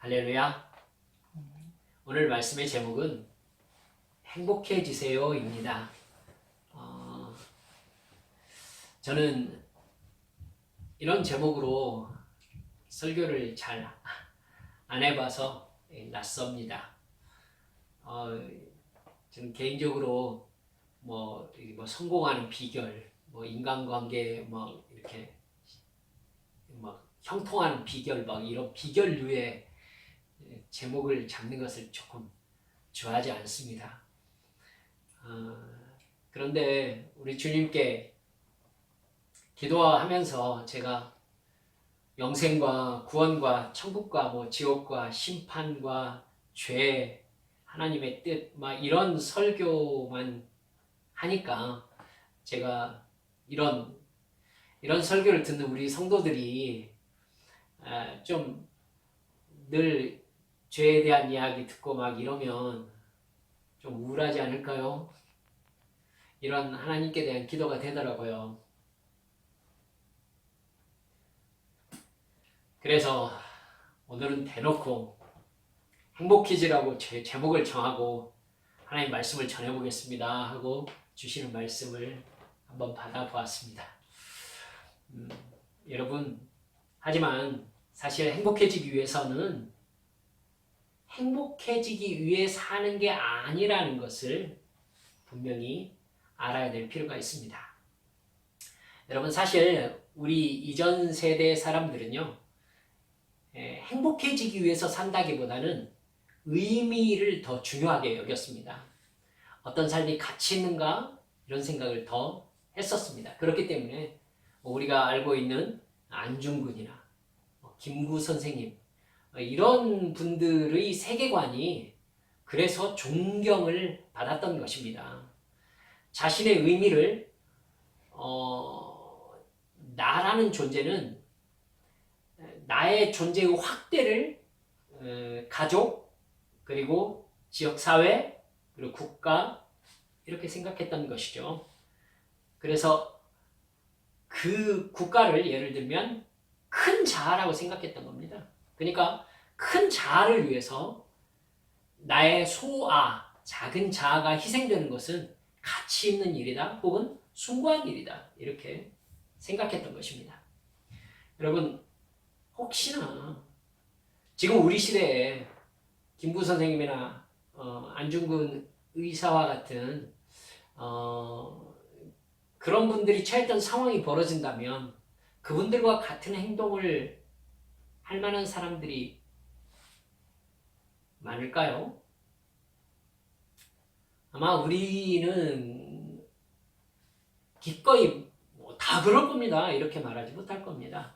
할렐루야. 오늘 말씀의 제목은 행복해지세요입니다. 저는 이런 제목으로 설교를 잘 안 해봐서 낯섭니다. 저는 개인적으로 뭐 성공하는 비결, 인간관계 이렇게 형통하는 비결 이런 비결류의 제목을 잡는 것을 조금 좋아하지 않습니다. 그런데 우리 주님께 기도하면서 제가 영생과 구원과 천국과 지옥과 심판과 죄, 하나님의 뜻 이런 설교만 하니까 제가 이런 설교를 듣는 우리 성도들이 좀 늘 죄에 대한 이야기 듣고 이러면 좀 우울하지 않을까요? 이런 하나님께 대한 기도가 되더라고요. 그래서 오늘은 대놓고 행복해지라고 제목을 정하고 하나님 말씀을 전해보겠습니다 하고 주시는 말씀을 한번 받아보았습니다. 여러분, 하지만 사실 행복해지기 위해서는 행복해지기 위해 사는 게 아니라는 것을 분명히 알아야 될 필요가 있습니다. 여러분, 사실 우리 이전 세대 사람들은요, 행복해지기 위해서 산다기보다는 의미를 더 중요하게 여겼습니다. 어떤 삶이 가치 있는가 이런 생각을 더 했었습니다. 그렇기 때문에 우리가 알고 있는 안중근이나 김구 선생님 이런 분들의 세계관이 그래서 존경을 받았던 것입니다. 자신의 의미를 나라는 존재는 나의 존재의 확대를 가족 그리고 지역사회 그리고 국가 이렇게 생각했던 것이죠. 그래서 그 국가를 예를 들면 큰 자아라고 생각했던 겁니다. 그러니까 큰 자아를 위해서 나의 소아, 작은 자아가 희생되는 것은 가치 있는 일이다 혹은 숭고한 일이다 이렇게 생각했던 것입니다. 여러분, 혹시나 지금 우리 시대에 김구 선생님이나 안중근 의사와 같은 그런 분들이 처했던 상황이 벌어진다면 그분들과 같은 행동을 할 만한 사람들이 많을까요? 아마 우리는 기꺼이 다 그럴 겁니다 이렇게 말하지 못할 겁니다.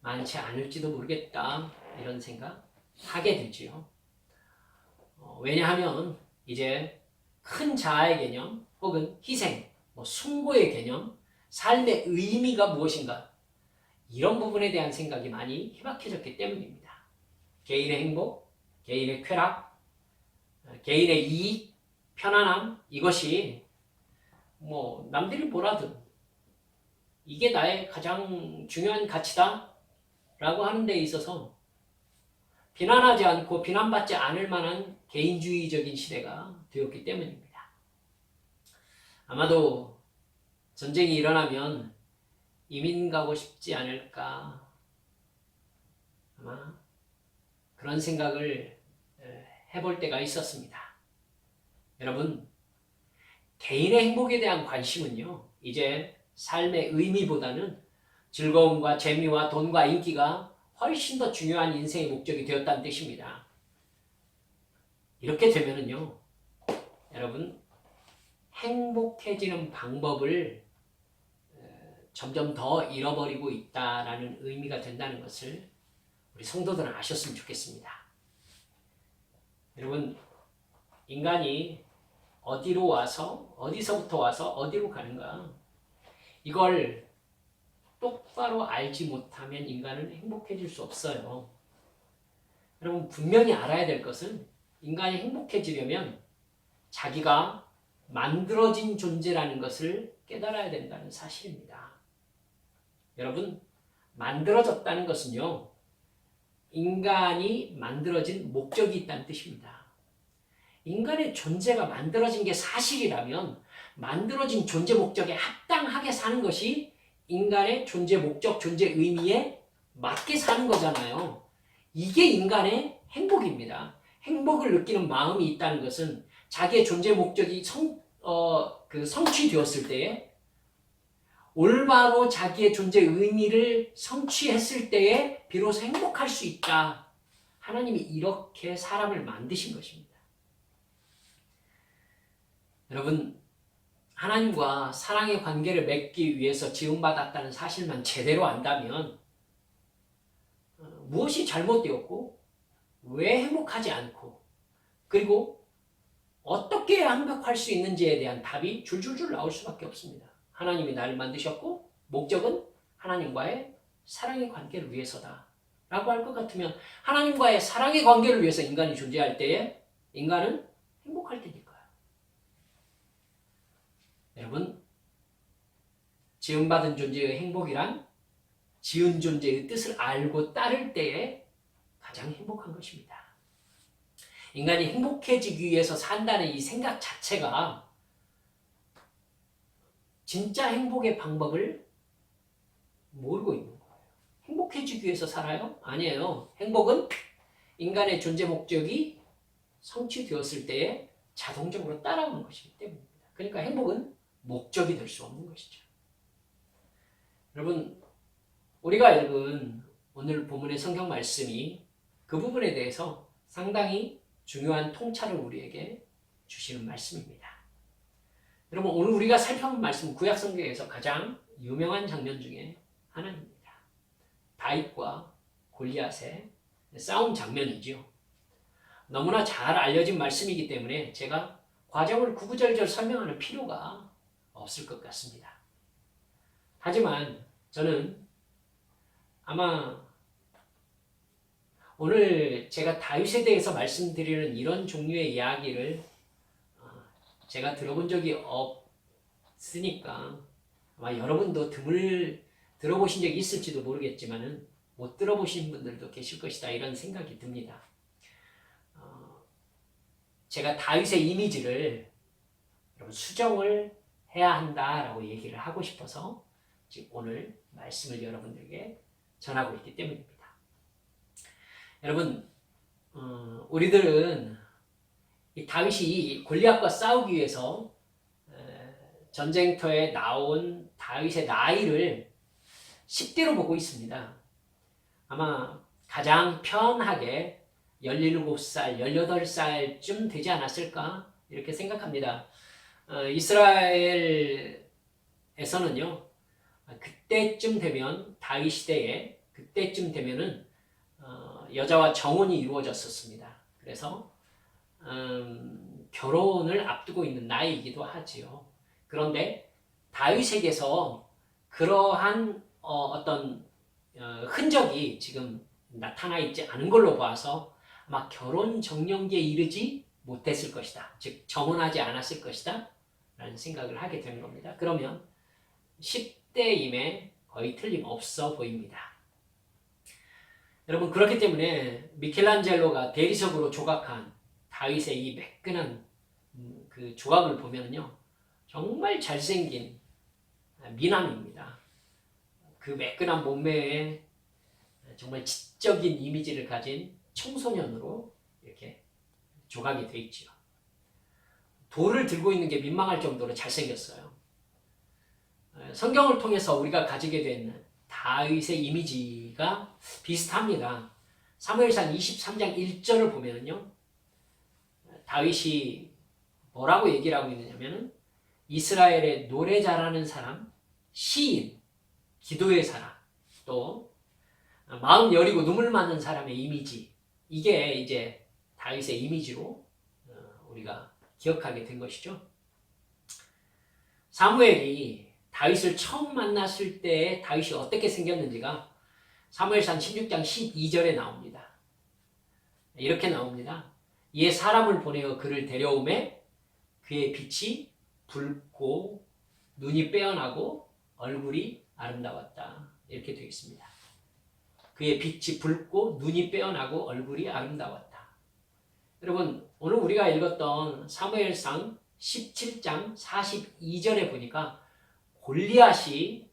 많지 않을지도 모르겠다 이런 생각 하게 되지요. 왜냐하면 이제 큰 자아의 개념 혹은 희생, 숭고의 개념, 삶의 의미가 무엇인가 이런 부분에 대한 생각이 많이 희박해졌기 때문입니다. 개인의 행복, 개인의 쾌락, 개인의 이익, 편안함 이것이 남들이 뭐라든 이게 나의 가장 중요한 가치다 라고 하는 데 있어서 비난하지 않고 비난받지 않을 만한 개인주의적인 시대가 되었기 때문입니다. 아마도 전쟁이 일어나면 이민 가고 싶지 않을까 아마 그런 생각을 해볼 때가 있었습니다. 여러분, 개인의 행복에 대한 관심은요 이제 삶의 의미보다는 즐거움과 재미와 돈과 인기가 훨씬 더 중요한 인생의 목적이 되었다는 뜻입니다. 이렇게 되면은요 여러분, 행복해지는 방법을 점점 더 잃어버리고 있다라는 의미가 된다는 것을 우리 성도들은 아셨으면 좋겠습니다. 여러분, 인간이 어디서부터 와서 어디로 가는가 이걸 똑바로 알지 못하면 인간은 행복해질 수 없어요. 여러분, 분명히 알아야 될 것은 인간이 행복해지려면 자기가 만들어진 존재라는 것을 깨달아야 된다는 사실입니다. 여러분, 만들어졌다는 것은요 인간이 만들어진 목적이 있다는 뜻입니다. 인간의 존재가 만들어진 게 사실이라면 만들어진 존재 목적에 합당하게 사는 것이 인간의 존재 목적, 존재 의미에 맞게 사는 거잖아요. 이게 인간의 행복입니다. 행복을 느끼는 마음이 있다는 것은 자기의 존재 목적이 성취되었을 때에 올바로 자기의 존재 의미를 성취했을 때에 비로소 행복할 수 있다. 하나님이 이렇게 사람을 만드신 것입니다. 여러분, 하나님과 사랑의 관계를 맺기 위해서 지음받았다는 사실만 제대로 안다면 무엇이 잘못되었고 왜 행복하지 않고 그리고 어떻게 해야 행복할 수 있는지에 대한 답이 줄줄줄 나올 수밖에 없습니다. 하나님이 나를 만드셨고 목적은 하나님과의 사랑의 관계를 위해서다 라고 할 것 같으면 하나님과의 사랑의 관계를 위해서 인간이 존재할 때에 인간은 행복할 테니까요. 여러분, 지음받은 존재의 행복이란 지은 존재의 뜻을 알고 따를 때에 가장 행복한 것입니다. 인간이 행복해지기 위해서 산다는 이 생각 자체가 진짜 행복의 방법을 모르고 있는 거예요. 행복해지기 위해서 살아요? 아니에요. 행복은 인간의 존재 목적이 성취되었을 때에 자동적으로 따라오는 것이기 때문입니다. 그러니까 행복은 목적이 될 수 없는 것이죠. 여러분, 우리가 읽은 오늘 본문의 성경 말씀이 그 부분에 대해서 상당히 중요한 통찰을 우리에게 주시는 말씀입니다. 여러분, 오늘 우리가 살펴본 말씀은 구약 성경에서 가장 유명한 장면 중에 하나입니다. 다윗과 골리앗의 싸움 장면이지요. 너무나 잘 알려진 말씀이기 때문에 제가 과정을 구구절절 설명하는 필요가 없을 것 같습니다. 하지만 저는 아마 오늘 제가 다윗에 대해서 말씀드리는 이런 종류의 이야기를 제가 들어본 적이 없으니까 아마 여러분도 드물 들어보신 적이 있을지도 모르겠지만은 못 들어보신 분들도 계실 것이다 이런 생각이 듭니다. 제가 다윗의 이미지를 수정을 해야 한다라고 얘기를 하고 싶어서 지금 오늘 말씀을 여러분들에게 전하고 있기 때문입니다. 여러분, 우리들은 이 다윗이 골리앗과 싸우기 위해서 전쟁터에 나온 다윗의 나이를 10대로 보고 있습니다. 아마 가장 편하게 17살, 18살쯤 되지 않았을까 이렇게 생각합니다. 이스라엘에서는요, 그때쯤 되면 다윗 시대에 그때쯤 되면은 여자와 정혼이 이루어졌었습니다. 그래서 결혼을 앞두고 있는 나이이기도 하지요. 그런데 다윗에게서 그러한 어떤 흔적이 지금 나타나 있지 않은 걸로 봐서 아마 결혼 정년기에 이르지 못했을 것이다. 즉 정혼하지 않았을 것이다 라는 생각을 하게 되는 겁니다. 그러면 10대임에 거의 틀림없어 보입니다. 여러분, 그렇기 때문에 미켈란젤로가 대리석으로 조각한 다윗의 이 매끈한 그 조각을 보면요, 정말 잘생긴 미남입니다. 그 매끈한 몸매에 정말 지적인 이미지를 가진 청소년으로 이렇게 조각이 되어 있죠. 돌을 들고 있는 게 민망할 정도로 잘생겼어요. 성경을 통해서 우리가 가지게 된 다윗의 이미지가 비슷합니다. 사무엘상 23장 1절을 보면요, 다윗이 뭐라고 얘기를 하고 있느냐면은 이스라엘의 노래 잘하는 사람, 시인, 기도의 사람, 또 마음 여리고 눈물 많은 사람의 이미지, 이게 이제 다윗의 이미지로 우리가 기억하게 된 것이죠. 사무엘이 다윗을 처음 만났을 때 다윗이 어떻게 생겼는지가 사무엘상 16장 12절에 나옵니다. 이렇게 나옵니다. 이에 사람을 보내어 그를 데려오매 그의 빛이 붉고 눈이 빼어나고 얼굴이 아름다웠다. 이렇게 되어 있습니다. 그의 빛이 붉고 눈이 빼어나고 얼굴이 아름다웠다. 여러분, 오늘 우리가 읽었던 사무엘상 17장 42절에 보니까 골리앗이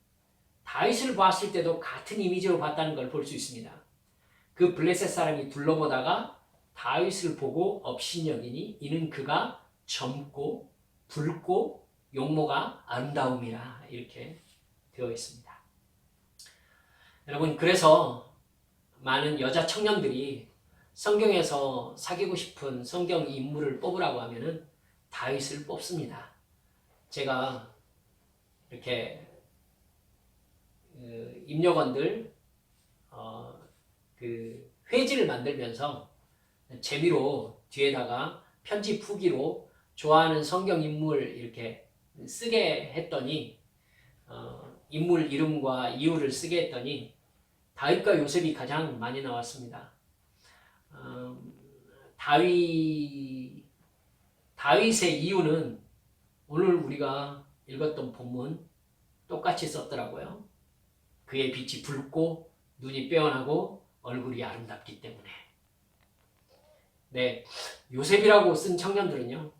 다윗을 봤을 때도 같은 이미지로 봤다는 걸 볼 수 있습니다. 그 블레셋 사람이 둘러보다가 다윗을 보고 업신여기니 이는 그가 젊고 붉고 용모가 아름다움이라 이렇게 되어 있습니다. 여러분, 그래서 많은 여자 청년들이 성경에서 사귀고 싶은 성경 인물을 뽑으라고 하면은 다윗을 뽑습니다. 제가 이렇게 임력원들 그 회지를 만들면서 재미로 뒤에다가 편집 후기로 좋아하는 성경 인물 이렇게 쓰게 했더니 인물 이름과 이유를 쓰게 했더니 다윗과 요셉이 가장 많이 나왔습니다. 다윗의 이유는 오늘 우리가 읽었던 본문 똑같이 썼더라고요. 그의 빛이 붉고 눈이 빼어나고 얼굴이 아름답기 때문에. 네, 요셉이라고 쓴 청년들은요,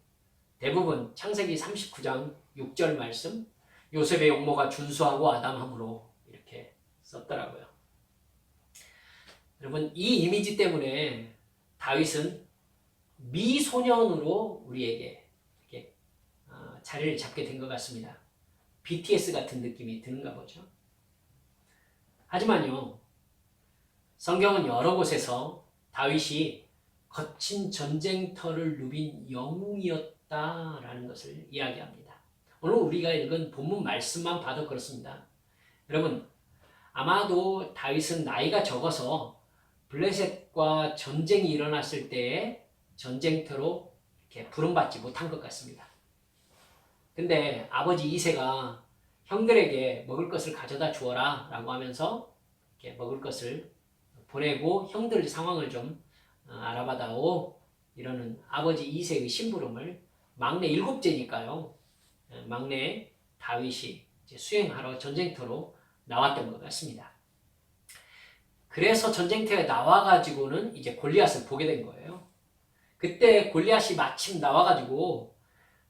대부분 창세기 39장 6절 말씀, 요셉의 용모가 준수하고 아담함으로 이렇게 썼더라고요. 여러분, 이 이미지 때문에 다윗은 미소년으로 우리에게 이렇게 자리를 잡게 된 것 같습니다. BTS 같은 느낌이 드는가 보죠. 하지만요, 성경은 여러 곳에서 다윗이 거친 전쟁터를 누빈 영웅이었다라는 것을 이야기합니다. 오늘 우리가 읽은 본문 말씀만 봐도 그렇습니다. 여러분, 아마도 다윗은 나이가 적어서 블레셋과 전쟁이 일어났을 때에 전쟁터로 이렇게 부름받지 못한 것 같습니다. 근데 아버지 이새가 형들에게 먹을 것을 가져다 주어라 라고 하면서 이렇게 먹을 것을 보내고 형들 상황을 좀 알아봐다오 이러는 아버지 이새의 심부름을 막내 7째니까요. 막내 다윗이 이제 수행하러 전쟁터로 나왔던 것 같습니다. 그래서 전쟁터에 나와가지고는 이제 골리앗을 보게 된 거예요. 그때 골리앗이 마침 나와가지고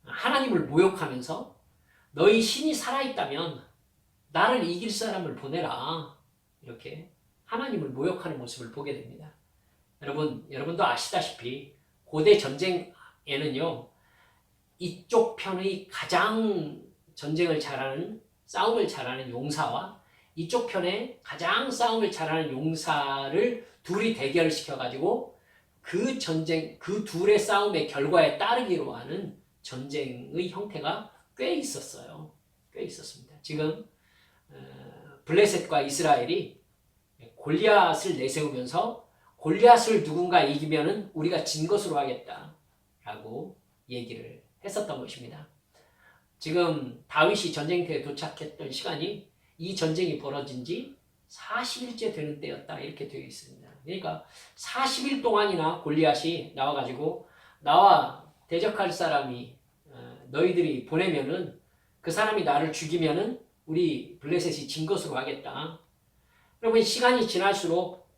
하나님을 모욕하면서 너희 신이 살아있다면 나를 이길 사람을 보내라. 이렇게 하나님을 모욕하는 모습을 보게 됩니다. 여러분도 아시다시피 고대 전쟁에는요, 이쪽 편의 가장 전쟁을 잘하는, 싸움을 잘하는 용사와 이쪽 편에 가장 싸움을 잘하는 용사를 둘이 대결시켜가지고 그 전쟁, 그 둘의 싸움의 결과에 따르기로 하는 전쟁의 형태가 꽤 있었어요. 꽤 있었습니다. 지금 블레셋과 이스라엘이 골리앗을 내세우면서 골리앗을 누군가 이기면은 우리가 진 것으로 하겠다라고 얘기를 했었던 것입니다. 지금 다윗이 전쟁터에 도착했던 시간이 이 전쟁이 벌어진 지 40일째 되는 때였다 이렇게 되어 있습니다. 그러니까 40일 동안이나 골리앗이 나와가지고 나와 대적할 사람이 너희들이 보내면은 그 사람이 나를 죽이면은 우리 블레셋이 진 것으로 하겠다. 그러면 시간이 지날수록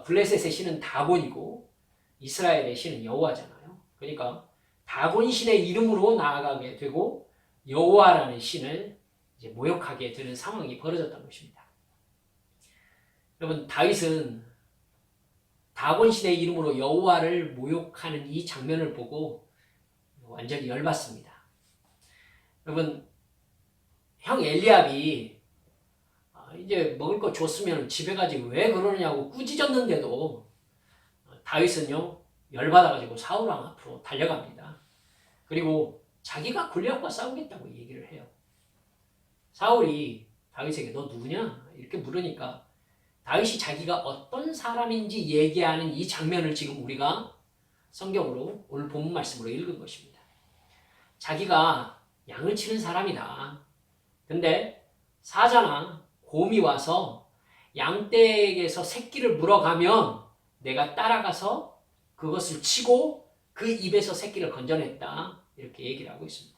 블레셋의 신은 다곤이고 이스라엘의 신은 여호와잖아요. 그러니까 다곤 신의 이름으로 나아가게 되고 여호와라는 신을 이제 모욕하게 되는 상황이 벌어졌던 것입니다. 여러분, 다윗은 다곤 신의 이름으로 여호와를 모욕하는 이 장면을 보고 완전히 열받습니다. 여러분, 형 엘리압이 이제 먹을 거 줬으면 집에 가지 왜 그러느냐고 꾸짖었는데도 다윗은요, 열받아가지고 사울 왕 앞으로 달려갑니다. 그리고 자기가 골리앗과 싸우겠다고 얘기를 해요. 사울이 다윗에게 너 누구냐? 이렇게 물으니까 다윗이 자기가 어떤 사람인지 얘기하는 이 장면을 지금 우리가 성경으로 오늘 본문 말씀으로 읽은 것입니다. 자기가 양을 치는 사람이다. 근데 사자나 곰이 와서 양떼에게서 새끼를 물어가면 내가 따라가서 그것을 치고 그 입에서 새끼를 건져냈다. 이렇게 얘기를 하고 있습니다.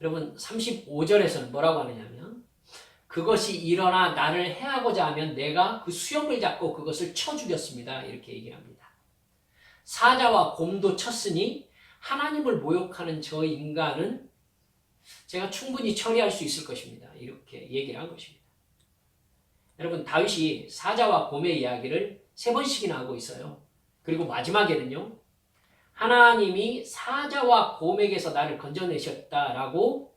여러분, 35절에서는 뭐라고 하느냐면 그것이 일어나 나를 해하고자 하면 내가 그 수염을 잡고 그것을 쳐 죽였습니다. 이렇게 얘기를 합니다. 사자와 곰도 쳤으니 하나님을 모욕하는 저 인간은 제가 충분히 처리할 수 있을 것입니다. 이렇게 얘기를 한 것입니다. 여러분, 다윗이 사자와 곰의 이야기를 3번씩이나 하고 있어요. 그리고 마지막에는요, 하나님이 사자와 곰에게서 나를 건져내셨다라고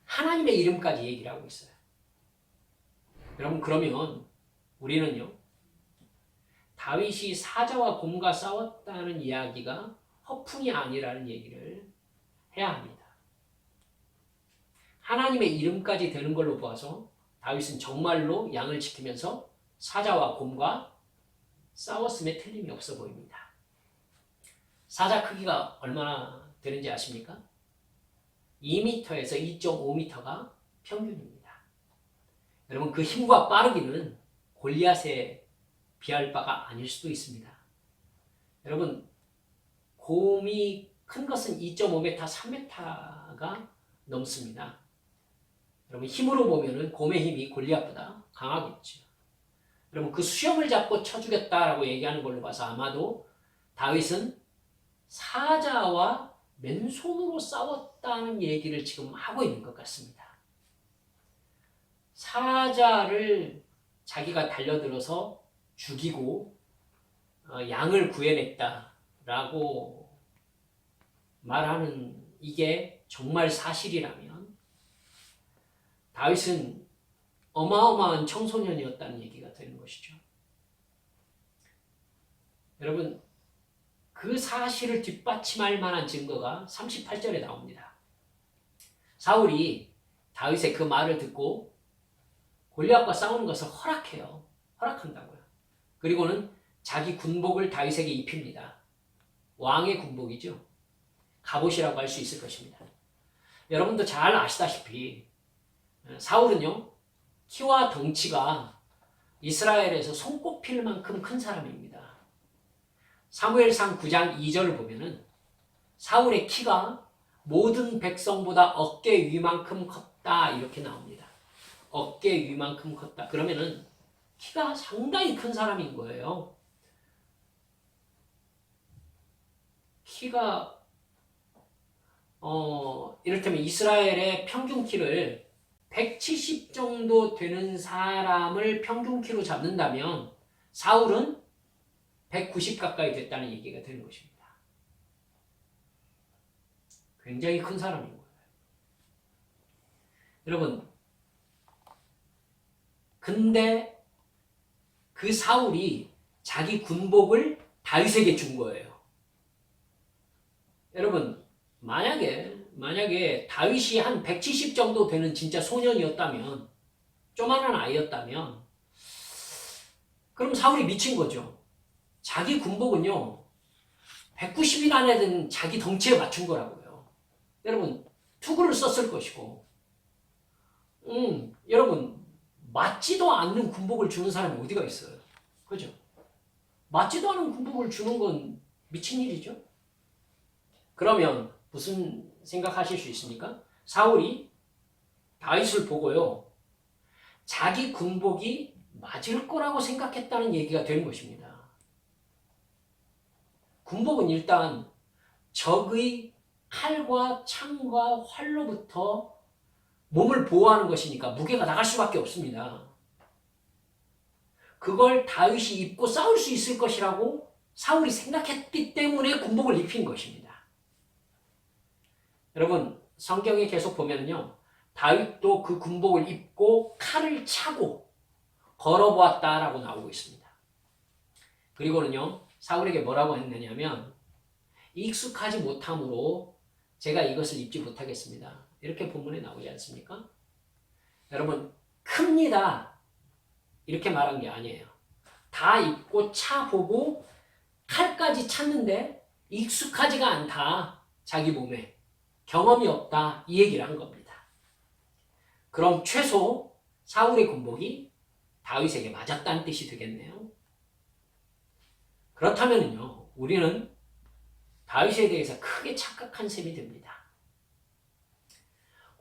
하나님의 이름까지 얘기를 하고 있어요. 여러분, 그러면 우리는요, 다윗이 사자와 곰과 싸웠다는 이야기가 허풍이 아니라는 얘기를 해야 합니다. 하나님의 이름까지 되는 걸로 보아서 다윗은 정말로 양을 지키면서 사자와 곰과 싸웠음에 틀림이 없어 보입니다. 사자 크기가 얼마나 되는지 아십니까? 2m에서 2.5m가 평균입니다. 여러분, 그 힘과 빠르기는 골리앗에 비할 바가 아닐 수도 있습니다. 여러분, 곰이 큰 것은 2.5m, 3m가 넘습니다. 여러분, 힘으로 보면은 곰의 힘이 골리앗보다 강하겠죠. 여러분, 그 수염을 잡고 쳐 죽였다라고 얘기하는 걸로 봐서 아마도 다윗은 사자와 맨손으로 싸웠다는 얘기를 지금 하고 있는 것 같습니다. 사자를 자기가 달려들어서 죽이고 양을 구해냈다라고 말하는 이게 정말 사실이라면 다윗은 어마어마한 청소년이었다는 얘기가 되는 것이죠. 여러분, 그 사실을 뒷받침할 만한 증거가 38절에 나옵니다. 사울이 다윗의 그 말을 듣고 골리앗과 싸우는 것을 허락한다고요. 그리고는 자기 군복을 다윗에게 입힙니다. 왕의 군복이죠. 갑옷이라고 할 수 있을 것입니다. 여러분도 잘 아시다시피 사울은요, 키와 덩치가 이스라엘에서 손꼽힐 만큼 큰 사람입니다. 사무엘상 9장 2절을 보면은 사울의 키가 모든 백성보다 어깨 위만큼 컸다 이렇게 나옵니다. 어깨 위만큼 컸다. 그러면은 키가 상당히 큰 사람인 거예요. 키가 이를테면 이스라엘의 평균 키를 170 정도 되는 사람을 평균 키로 잡는다면 사울은 190 가까이 됐다는 얘기가 되는 것입니다. 굉장히 큰 사람인 거예요. 여러분, 근데 그 사울이 자기 군복을 다윗에게 준 거예요. 여러분, 만약에 다윗이 한 170 정도 되는 진짜 소년이었다면, 조만한 아이였다면, 그럼 사울이 미친 거죠. 자기 군복은요, 190이나 되는 자기 덩치에 맞춘 거라고요. 여러분, 투구를 썼을 것이고, 여러분, 맞지도 않는 군복을 주는 사람이 어디가 있어요? 그죠? 맞지도 않은 군복을 주는 건 미친 일이죠? 그러면 무슨 생각하실 수 있습니까? 사울이 다윗을 보고요, 자기 군복이 맞을 거라고 생각했다는 얘기가 되는 것입니다. 군복은 일단 적의 칼과 창과 활로부터 몸을 보호하는 것이니까 무게가 나갈 수밖에 없습니다. 그걸 다윗이 입고 싸울 수 있을 것이라고 사울이 생각했기 때문에 군복을 입힌 것입니다. 여러분, 성경에 계속 보면요, 다윗도 그 군복을 입고 칼을 차고 걸어보았다라고 나오고 있습니다. 그리고는요, 사울에게 뭐라고 했느냐면, 익숙하지 못함으로 제가 이것을 입지 못하겠습니다. 이렇게 본문에 나오지 않습니까? 여러분, 큽니다. 이렇게 말한 게 아니에요. 다 입고 차보고 칼까지 찼는데 익숙하지가 않다. 자기 몸에. 경험이 없다. 이 얘기를 한 겁니다. 그럼 최소 사울의 군복이 다윗에게 맞았다는 뜻이 되겠네요. 그렇다면요, 우리는 다윗에 대해서 크게 착각한 셈이 됩니다.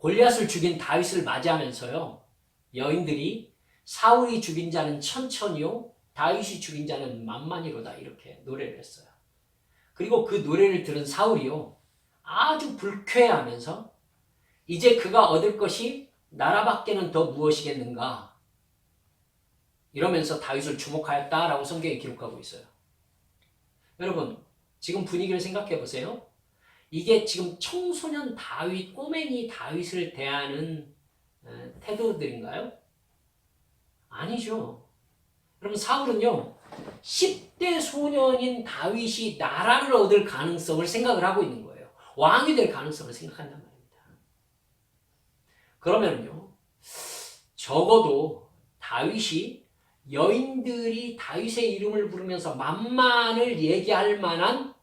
골리앗을 죽인 다윗을 맞이하면서요. 여인들이 사울이 죽인 자는 천천히요. 다윗이 죽인 자는 만만히로다. 이렇게 노래를 했어요. 그리고 그 노래를 들은 사울이요. 아주 불쾌해하면서 이제 그가 얻을 것이 나라밖에는 더 무엇이겠는가. 이러면서 다윗을 주목하였다라고 성경에 기록하고 있어요. 여러분, 지금 분위기를 생각해 보세요. 이게 지금 청소년 다윗, 꼬맹이 다윗을 대하는 태도들인가요? 아니죠. 여러분, 사울은요, 10대 소년인 다윗이 나라를 얻을 가능성을 생각을 하고 있는 거예요. 왕이 될 가능성을 생각한단 말입니다. 그러면요, 적어도 다윗이 여인들이 다윗의 이름을 부르면서 만만을 얘기할 만한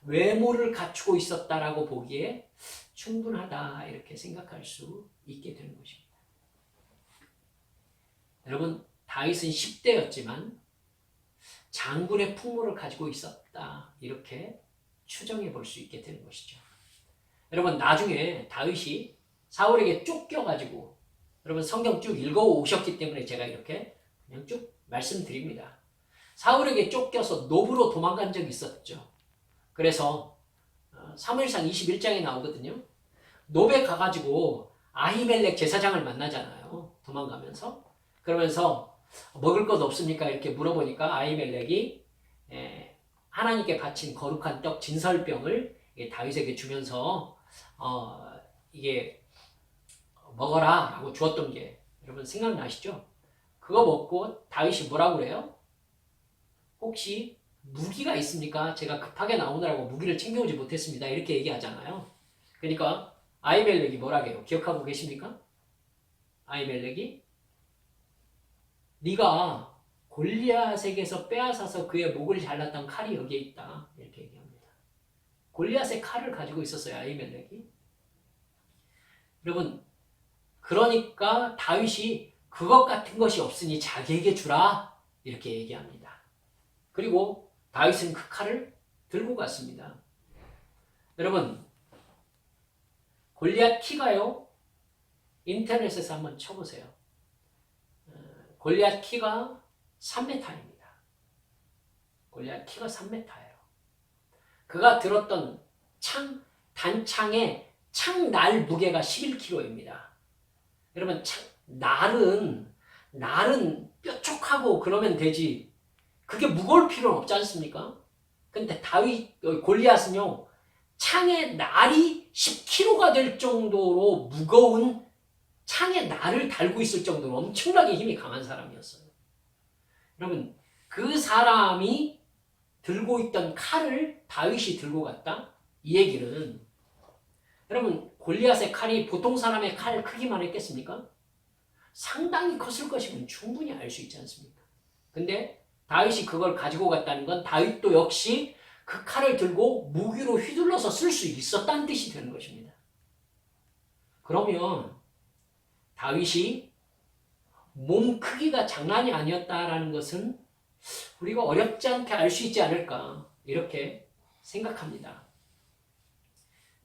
외모를 갖추고 있었다라고 보기에 충분하다 이렇게 생각할 수 있게 되는 것입니다. 여러분, 다윗은 10대였지만 장군의 풍모를 가지고 있었다 이렇게 추정해 볼 수 있게 되는 것이죠. 여러분, 나중에 다윗이 사울에게 쫓겨가지고, 여러분 성경 쭉 읽어 오셨기 때문에 제가 이렇게 그냥 쭉 말씀드립니다. 사울에게 쫓겨서 노브로 도망간 적이 있었죠. 그래서 사무엘상 21장에 나오거든요. 노베 가가지고 아히멜렉 제사장을 만나잖아요. 도망가면서. 그러면서 먹을 것 없습니까? 이렇게 물어보니까 아히멜렉이 하나님께 바친 거룩한 떡 진설병을 다윗에게 주면서 이게 먹어라 라고 주었던 게 여러분 생각나시죠? 그거 먹고 다윗이 뭐라고 그래요? 혹시 무기가 있습니까? 제가 급하게 나오느라고 무기를 챙겨오지 못했습니다. 이렇게 얘기하잖아요. 그러니까 아히멜렉이 뭐라고 해요? 기억하고 계십니까? 아히멜렉이 네가 골리앗에게서 빼앗아서 그의 목을 잘랐던 칼이 여기에 있다. 이렇게 얘기합니다. 골리앗의 칼을 가지고 있었어요. 아히멜렉이. 여러분, 그러니까 다윗이 그것 같은 것이 없으니 자기에게 주라. 이렇게 얘기합니다. 그리고 다윗은 그 칼을 들고 갔습니다. 여러분, 골리앗 키가요. 인터넷에서 한번 쳐보세요. 골리앗 키가 3m입니다. 골리앗 키가 3m예요. 그가 들었던 단창의 창날 무게가 11kg입니다. 여러분, 날은 뾰족하고 그러면 되지. 그게 무거울 필요는 없지 않습니까? 근데 골리앗은요, 창의 날이 10kg가 될 정도로 무거운 창의 날을 달고 있을 정도로 엄청나게 힘이 강한 사람이었어요. 여러분, 그 사람이 들고 있던 칼을 다윗이 들고 갔다? 이 얘기는, 여러분, 골리앗의 칼이 보통 사람의 칼 크기만 했겠습니까? 상당히 컸을 것이면 충분히 알 수 있지 않습니까? 근데 다윗이 그걸 가지고 갔다는 건 다윗도 역시 그 칼을 들고 무기로 휘둘러서 쓸 수 있었다는 뜻이 되는 것입니다. 그러면 다윗이 몸 크기가 장난이 아니었다라는 것은 우리가 어렵지 않게 알 수 있지 않을까 이렇게 생각합니다.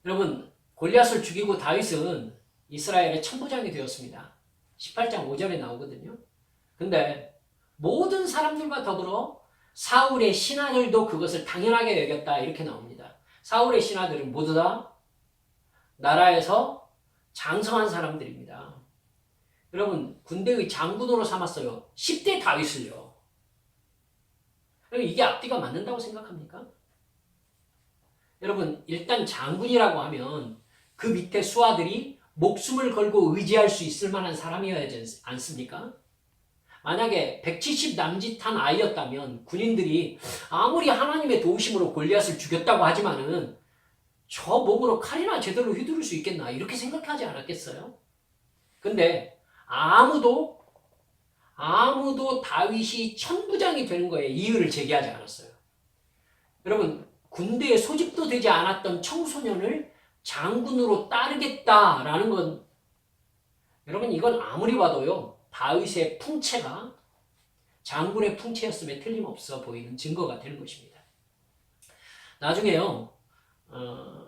여러분, 골리앗을 죽이고 다윗은 이스라엘의 천부장이 되었습니다. 18장 5절에 나오거든요. 근데 모든 사람들과 더불어 사울의 신하들도 그것을 당연하게 여겼다 이렇게 나옵니다. 사울의 신하들은 모두 다 나라에서 장성한 사람들입니다. 여러분, 군대의 장군으로 삼았어요. 10대 다윗을요. 이게 앞뒤가 맞는다고 생각합니까? 여러분, 일단 장군이라고 하면 그 밑에 수하들이 목숨을 걸고 의지할 수 있을 만한 사람이어야 하지 않습니까? 만약에 170 남짓한 아이였다면 군인들이 아무리 하나님의 도우심으로 골리앗을 죽였다고 하지만은 저 몸으로 칼이나 제대로 휘두를 수 있겠나 이렇게 생각하지 않았겠어요? 근데 아무도 다윗이 천부장이 되는 거에 이의를 제기하지 않았어요. 여러분, 군대에 소집도 되지 않았던 청소년을 장군으로 따르겠다라는 건, 여러분, 이건 아무리 봐도요, 다윗의 풍채가 장군의 풍채였음에 틀림없어 보이는 증거가 되는 것입니다. 나중에요,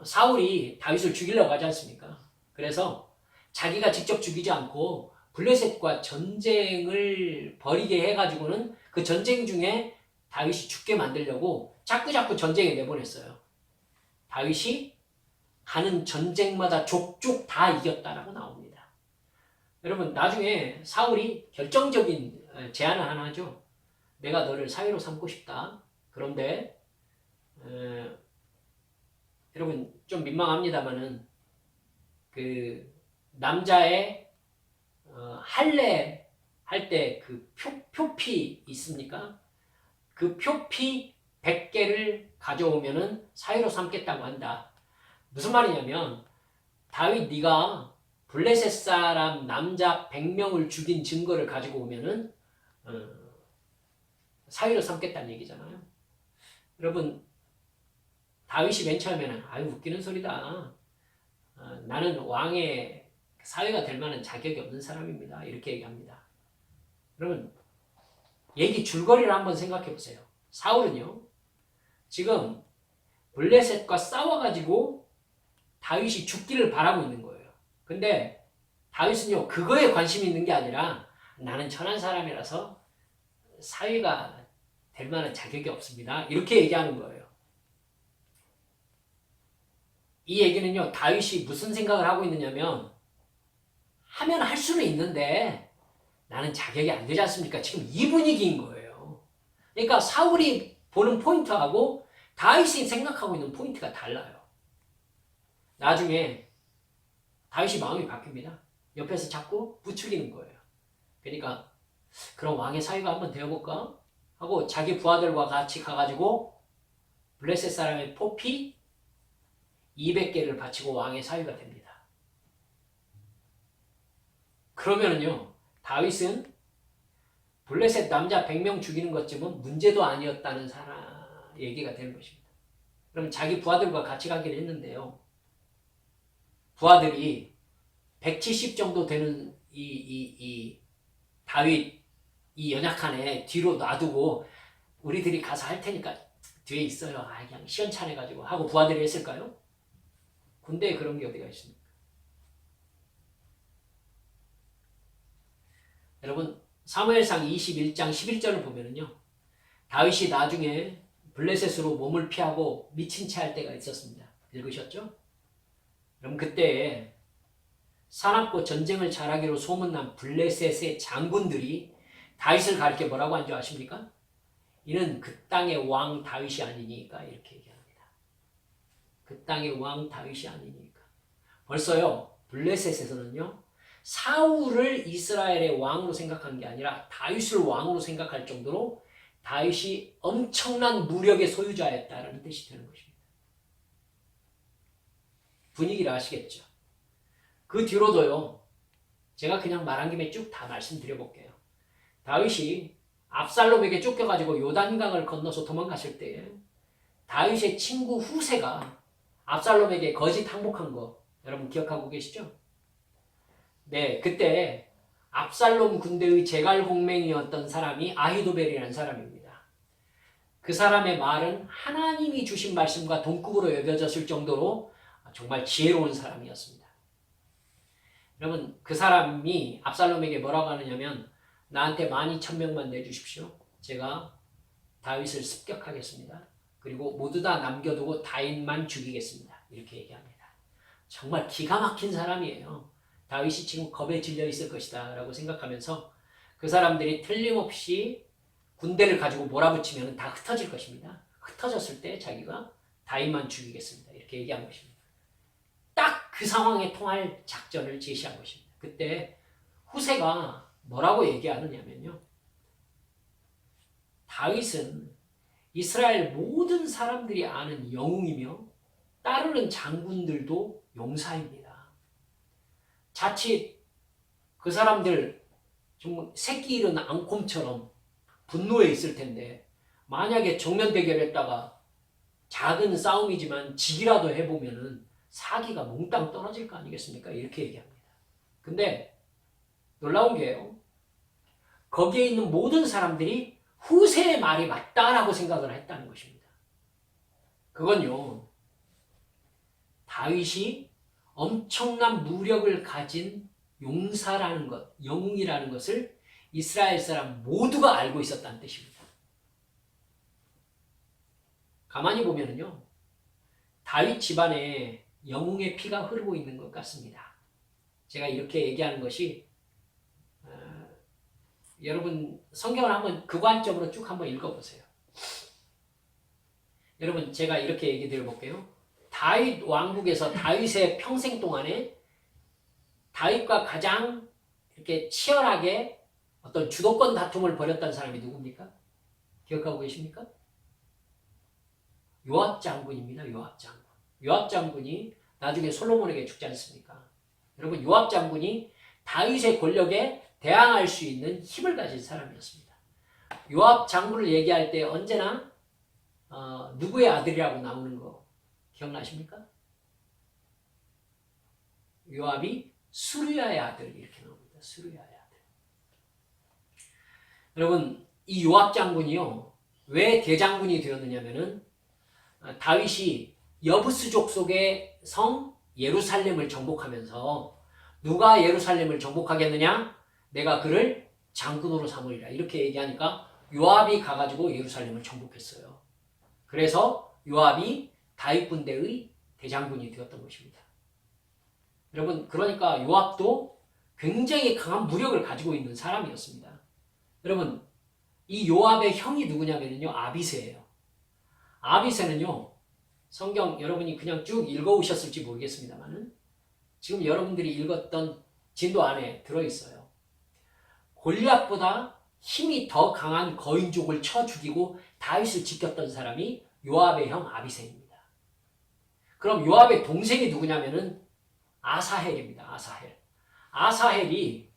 사울이 다윗을 죽이려고 하지 않습니까? 그래서 자기가 직접 죽이지 않고 블레셋과 전쟁을 벌이게 해가지고는 그 전쟁 중에 다윗이 죽게 만들려고 자꾸자꾸 전쟁에 내보냈어요. 다윗이 가는 전쟁마다 족족 다 이겼다라고 나옵니다. 여러분 나중에 사울이 결정적인 제안을 하나 하죠. 내가 너를 사위로 삼고 싶다. 그런데 여러분 좀 민망합니다만은 그 남자의 할례 할 때 그 표피 있습니까? 그 표피 100개를 가져오면은 사위로 삼겠다고 한다. 무슨 말이냐면 다윗 네가 블레셋 사람 남자 100명을 죽인 증거를 가지고 오면은 사위로 삼겠다는 얘기잖아요. 여러분 다윗이 맨 처음에는 아유 웃기는 소리다. 나는 왕의 사위가 될 만한 자격이 없는 사람입니다. 이렇게 얘기합니다. 여러분 얘기 줄거리를 한번 생각해 보세요. 사울은요 지금 블레셋과 싸워가지고 다윗이 죽기를 바라고 있는 거예요. 근데 다윗은요 그거에 관심이 있는 게 아니라 나는 천한 사람이라서 사위가 될 만한 자격이 없습니다. 이렇게 얘기하는 거예요. 이 얘기는요 다윗이 무슨 생각을 하고 있느냐면 하면 할 수는 있는데 나는 자격이 안 되지 않습니까? 지금 이 분위기인 거예요. 그러니까 사울이 보는 포인트하고 다윗이 생각하고 있는 포인트가 달라요. 나중에 다윗이 마음이 바뀝니다. 옆에서 자꾸 부추기는 거예요. 그러니까 그럼 왕의 사위가 한번 되어볼까? 하고 자기 부하들과 같이 가가지고 블레셋 사람의 포피 200개를 바치고 왕의 사위가 됩니다. 그러면은요 다윗은 블레셋 남자 100명 죽이는 것쯤은 문제도 아니었다는 얘기가 되는 것입니다. 그럼 자기 부하들과 같이 가기로 했는데요. 부하들이 170 정도 되는 다윗 이 연약한 애 뒤로 놔두고 우리들이 가서 할 테니까 뒤에 있어요. 그냥 시원찮아가지고 하고 부하들이 했을까요? 군대에 그런 게 어디가 있습니까? 여러분 사무엘상 21장 11절을 보면은요 다윗이 나중에 블레셋으로 몸을 피하고 미친 채 할 때가 있었습니다. 읽으셨죠? 그럼 그때 사납고 전쟁을 잘하기로 소문난 블레셋의 장군들이 다윗을 가리켜 뭐라고 한 줄 아십니까? 이는 그 땅의 왕 다윗이 아니니까 이렇게 얘기합니다. 그 땅의 왕 다윗이 아니니까. 벌써요 블레셋에서는요 사울을 이스라엘의 왕으로 생각한 게 아니라 다윗을 왕으로 생각할 정도로 다윗이 엄청난 무력의 소유자였다라는 뜻이 되는 것입니다. 분위기를 아시겠죠? 그 뒤로도요 제가 그냥 말한 김에 쭉 다 말씀드려볼게요. 다윗이 압살롬에게 쫓겨가지고 요단강을 건너서 도망갔을 때 다윗의 친구 후세가 압살롬에게 거짓 항복한 거 여러분 기억하고 계시죠? 네, 그때 압살롬 군대의 제갈공맹이었던 사람이 아히도벨이라는 사람입니다. 그 사람의 말은 하나님이 주신 말씀과 동급으로 여겨졌을 정도로 정말 지혜로운 사람이었습니다. 여러분 그 사람이 압살롬에게 뭐라고 하느냐면 나한테 12,000명만 내주십시오. 제가 다윗을 습격하겠습니다. 그리고 모두 다 남겨두고 다윗만 죽이겠습니다. 이렇게 얘기합니다. 정말 기가 막힌 사람이에요. 다윗이 지금 겁에 질려 있을 것이다 라고 생각하면서 그 사람들이 틀림없이 군대를 가지고 몰아붙이면 다 흩어질 것입니다. 흩어졌을 때 자기가 다윗만 죽이겠습니다. 이렇게 얘기한 것입니다. 딱 그 상황에 통할 작전을 제시한 것입니다. 그때 후세가 뭐라고 얘기하느냐면요. 다윗은 이스라엘 모든 사람들이 아는 영웅이며 따르는 장군들도 용사입니다. 자칫 그 사람들 정말 새끼 잃은 앙콤처럼 분노해 있을 텐데 만약에 정면 대결했다가 작은 싸움이지만 지기라도 해보면은 사기가 몽땅 떨어질 거 아니겠습니까? 이렇게 얘기합니다. 근데 놀라운 게요. 거기에 있는 모든 사람들이 후세의 말이 맞다라고 생각을 했다는 것입니다. 그건요. 다윗이 엄청난 무력을 가진 용사라는 것, 영웅이라는 것을 이스라엘 사람 모두가 알고 있었다는 뜻입니다. 가만히 보면은요, 다윗 집안에 영웅의 피가 흐르고 있는 것 같습니다. 제가 이렇게 얘기하는 것이 여러분 성경을 한번 그관점으로 쭉 한번 읽어보세요. 여러분 제가 이렇게 얘기 드려볼게요. 다윗 왕국에서 다윗의 평생 동안에 다윗과 가장 이렇게 치열하게 어떤 주도권 다툼을 벌였던 사람이 누굽니까? 기억하고 계십니까? 요압 장군입니다. 요압 장군. 요압 장군이 나중에 솔로몬에게 죽지 않습니까? 여러분 요압 장군이 다윗의 권력에 대항할 수 있는 힘을 가진 사람이었습니다. 요압 장군을 얘기할 때 언제나 누구의 아들이라고 나오는 거 기억나십니까? 요압이 수르야의 아들 이렇게 나옵니다. 수르야의 아들. 여러분 이 요압 장군이요 왜 대장군이 되었느냐면은 다윗이 여부스족 속의 성 예루살렘을 정복하면서 누가 예루살렘을 정복하겠느냐? 내가 그를 장군으로 삼으리라. 이렇게 얘기하니까 요압이 가가지고 예루살렘을 정복했어요. 그래서 요압이 다윗 군대의 대장군이 되었던 것입니다. 여러분 그러니까 요압도 굉장히 강한 무력을 가지고 있는 사람이었습니다. 여러분 이 요압의 형이 누구냐면요 아비새예요. 아비새는요 성경 여러분이 그냥 쭉 읽어오셨을지 모르겠습니다만은 지금 여러분들이 읽었던 진도 안에 들어있어요. 골리앗보다 힘이 더 강한 거인족을 쳐 죽이고 다윗을 지켰던 사람이 요압의 형 아비새입니다. 그럼 요압의 동생이 누구냐면은 아사헬입니다. 아사헬. 아사헬이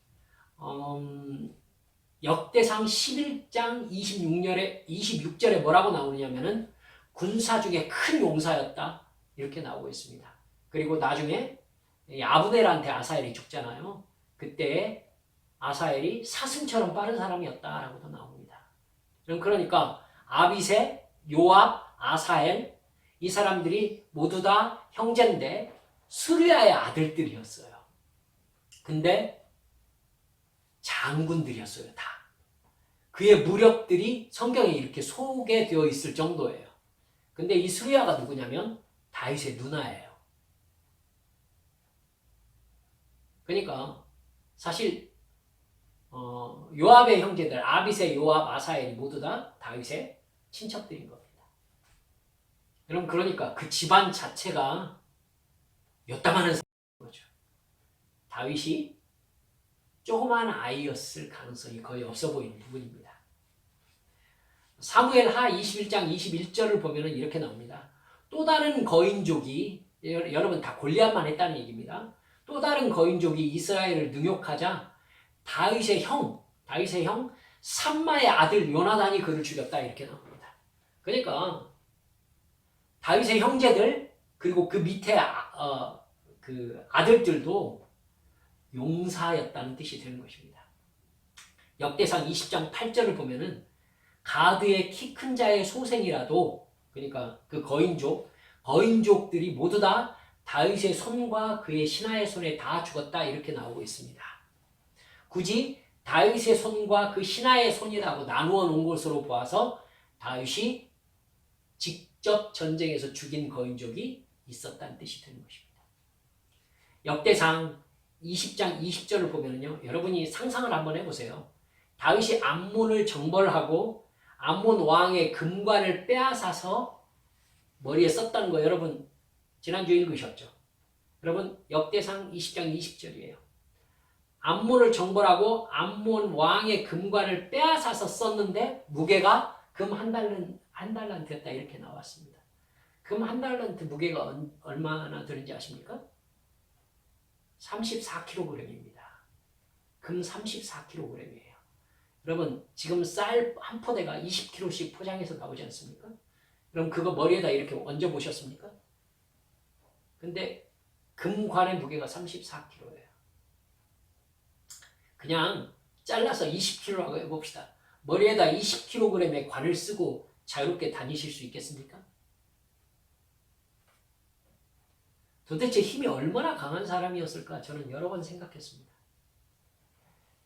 역대상 11장 26절에 뭐라고 나오느냐면은 군사 중에 큰 용사였다. 이렇게 나오고 있습니다. 그리고 나중에 아브넬한테 아사헬이 죽잖아요. 그때 아사헬이 사슴처럼 빠른 사람이었다라고도 나옵니다. 그러니까 아비새, 요압, 아사헬 이 사람들이 모두 다 형제인데 수르야의 아들들이었어요. 근데 장군들이었어요. 다. 그의 무력들이 성경에 이렇게 소개되어 있을 정도예요. 근데 이 수르야가 누구냐면 다윗의 누나예요. 그러니까 사실 요압의 형제들 아비새, 요압, 아사엘이 모두 다 다윗의 친척들인 겁니다. 여러분 그러니까 그 집안 자체가 요따만한 거죠. 다윗이 조그만 아이였을 가능성이 거의 없어 보이는 부분입니다. 사무엘하 21장 21절을 보면 이렇게 나옵니다. 또 다른 거인족이 여러분 다 골리앗만 했다는 얘기입니다. 또 다른 거인족이 이스라엘을 능욕하자 다윗의 형 삼마의 아들 요나단이 그를 죽였다 이렇게 나옵니다. 그러니까 다윗의 형제들 그리고 그 밑에 그 아들들도 용사였다는 뜻이 되는 것입니다. 역대상 20장 8절을 보면은 가드의 키 큰 자의 소생이라도 그러니까 그 거인족들이 모두 다 다윗의 손과 그의 신하의 손에 다 죽었다 이렇게 나오고 있습니다. 굳이 다윗의 손과 그 신하의 손이라고 나누어 놓은 것으로 보아서 다윗이 직접 전쟁에서 죽인 거인족이 있었다는 뜻이 되는 것입니다. 역대상 20장 20절을 보면요, 여러분이 상상을 한번 해보세요. 다윗이 암몬을 정벌하고 암몬 왕의 금관을 빼앗아서 머리에 썼다는 거 여러분 지난주에 읽으셨죠? 여러분 역대상 20장 20절이에요. 암몬을 정벌하고 암몬 왕의 금관을 빼앗아서 썼는데 무게가 금 한 달란트였다 이렇게 나왔습니다. 금 한 달란트 무게가 얼마나 되는지 아십니까? 34kg입니다. 금 34kg이에요. 여러분 지금 쌀 한 포대가 20kg씩 포장해서 나오지 않습니까? 그럼 그거 머리에다 이렇게 얹어 보셨습니까? 근데 금관의 무게가 34kg예요. 그냥 잘라서 20kg라고 해봅시다. 머리에다 20kg의 관을 쓰고 자유롭게 다니실 수 있겠습니까? 도대체 힘이 얼마나 강한 사람이었을까 저는 여러 번 생각했습니다.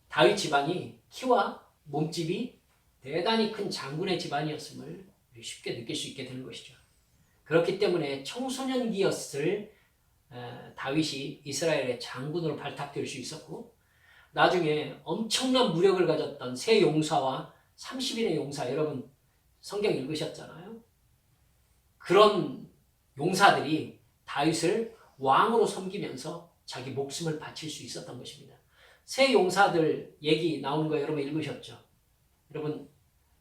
다윗 집안이 키와 몸집이 대단히 큰 장군의 집안이었음을 쉽게 느낄 수 있게 되는 것이죠. 그렇기 때문에 청소년기였을 다윗이 이스라엘의 장군으로 발탁될 수 있었고, 나중에 엄청난 무력을 가졌던 세 용사와 30인의 용사, 여러분 성경 읽으셨잖아요. 그런 용사들이 다윗을 왕으로 섬기면서 자기 목숨을 바칠 수 있었던 것입니다. 세 용사들 얘기 나오는 거 여러분 읽으셨죠? 여러분,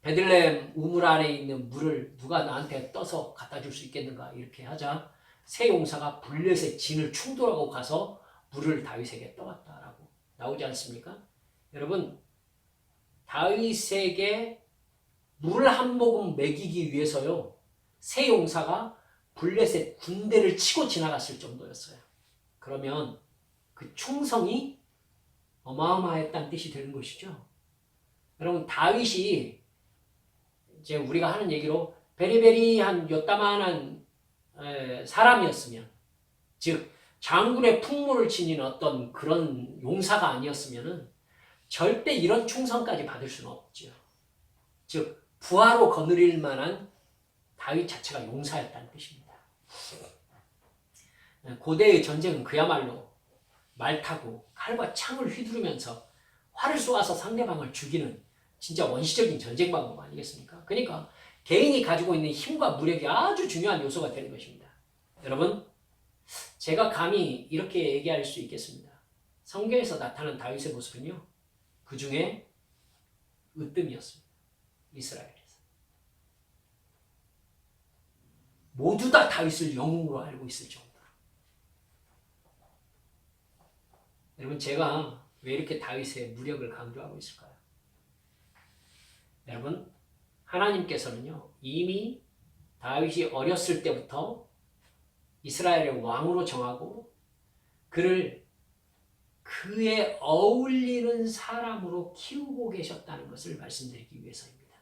베들레헴 우물 안에 있는 물을 누가 나한테 떠서 갖다 줄 수 있겠는가 이렇게 하자 세 용사가 블레셋 진을 충돌하고 가서 물을 다윗에게 떠왔다라고 나오지 않습니까? 여러분, 다윗에게 물 한 모금 먹이기 위해서요, 세 용사가 블레셋 군대를 치고 지나갔을 정도였어요. 그러면 그 충성이 어마어마했다는 뜻이 되는 것이죠. 여러분, 다윗이 이제 우리가 하는 얘기로 베리베리한 요따만한 사람이었으면, 즉 장군의 풍모를 지닌 어떤 그런 용사가 아니었으면 절대 이런 충성까지 받을 수는 없죠. 즉 부하로 거느릴 만한 다윗 자체가 용사였다는 뜻입니다. 고대의 전쟁은 그야말로 말 타고 칼과 창을 휘두르면서 활을 쏘아서 상대방을 죽이는 진짜 원시적인 전쟁 방법 아니겠습니까? 그러니까 개인이 가지고 있는 힘과 무력이 아주 중요한 요소가 되는 것입니다. 여러분, 제가 감히 이렇게 얘기할 수 있겠습니다. 성경에서 나타난 다윗의 모습은요, 그 중에 으뜸이었습니다. 이스라엘에서. 모두 다 다윗을 영웅으로 알고 있을 정도로. 여러분, 제가 왜 이렇게 다윗의 무력을 강조하고 있을까요? 여러분, 하나님께서는요, 이미 다윗이 어렸을 때부터 이스라엘의 왕으로 정하고 그를 그에 어울리는 사람으로 키우고 계셨다는 것을 말씀드리기 위해서입니다.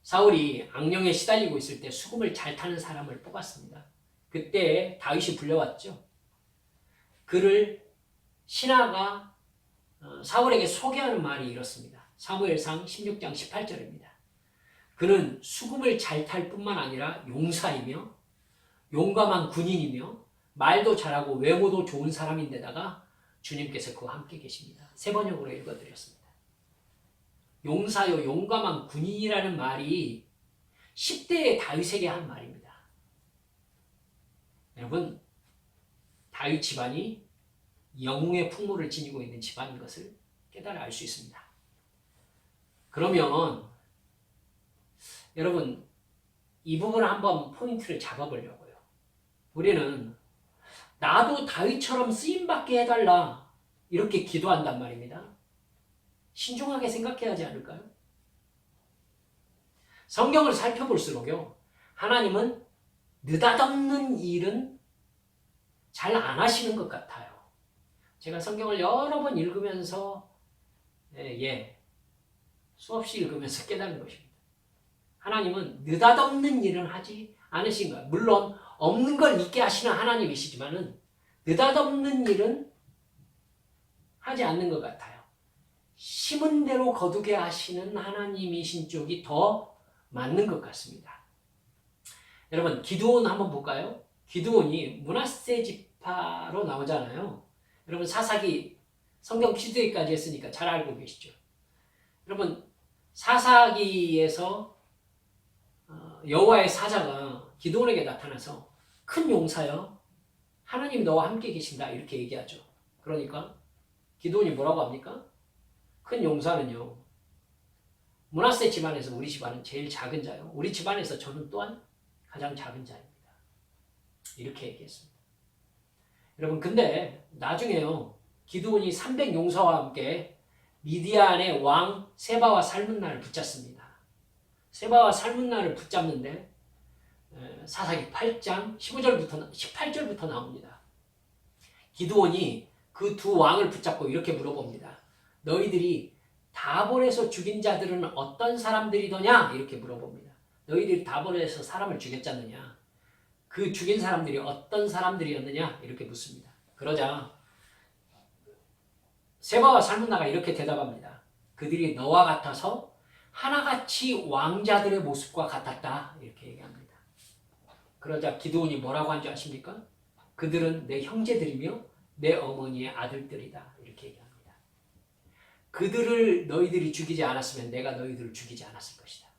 사울이 악령에 시달리고 있을 때 수금을 잘 타는 사람을 뽑았습니다. 그때 다윗이 불려왔죠. 그를 신하가 사울에게 소개하는 말이 이렇습니다. 사무엘상 16장 18절입니다. 그는 수금을 잘 탈 뿐만 아니라 용사이며 용감한 군인이며 말도 잘하고 외모도 좋은 사람인데다가 주님께서 그와 함께 계십니다. 세 번역으로 읽어드렸습니다. 용사요 용감한 군인이라는 말이 10대의 다윗에게 한 말입니다. 여러분, 다윗 집안이 영웅의 풍모를 지니고 있는 집안인 것을 깨달아 알 수 있습니다. 그러면 여러분, 이 부분을 한번 포인트를 잡아보려고요. 우리는 나도 다윗처럼 쓰임받게 해달라 이렇게 기도한단 말입니다. 신중하게 생각해야 하지 않을까요? 성경을 살펴볼수록요, 하나님은 느닷없는 일은 잘 안 하시는 것 같아요. 제가 성경을 여러 번 읽으면서 수없이 읽으면서 깨달은 것입니다. 하나님은 느닷없는 일은 하지 않으신 거예요. 물론 없는 걸 있게 하시는 하나님이시지만은 느닷없는 일은 하지 않는 것 같아요. 심은 대로 거두게 하시는 하나님이신 쪽이 더 맞는 것 같습니다. 여러분, 기드온 한번 볼까요? 기드온이 므낫세 지파로 나오잖아요. 여러분, 사사기 성경 퀴즈까지 했으니까 잘 알고 계시죠? 여러분, 사사기에서 여호와의 사자가 기드온에게 나타나서 큰 용사여, 하나님 너와 함께 계신다 이렇게 얘기하죠. 그러니까 기드온이 뭐라고 합니까? 큰 용사는요, 므낫세 집안에서 우리 집안은 제일 작은 자요, 우리 집안에서 저는 또한 가장 작은 자입니다. 이렇게 얘기했습니다. 여러분, 근데 나중에요, 기드온이 300용사와 함께 미디안의 왕 세바와 살문나를 붙잡습니다. 세바와 살문나를 붙잡는데 사사기 8장 15절부터 18절부터 나옵니다. 기드온이 그 두 왕을 붙잡고 이렇게 물어봅니다. 너희들이 다볼에서 죽인 자들은 어떤 사람들이더냐? 이렇게 물어봅니다. 너희들이 다볼에서 사람을 죽였잖느냐? 그 죽인 사람들이 어떤 사람들이었느냐 이렇게 묻습니다. 그러자 세바와 살문나가 이렇게 대답합니다. 그들이 너와 같아서 하나같이 왕자들의 모습과 같았다 이렇게 얘기합니다. 그러자 기드온이 뭐라고 한 줄 아십니까? 그들은 내 형제들이며 내 어머니의 아들들이다 이렇게 얘기합니다. 그들을 너희들이 죽이지 않았으면 내가 너희들을 죽이지 않았을 것이다.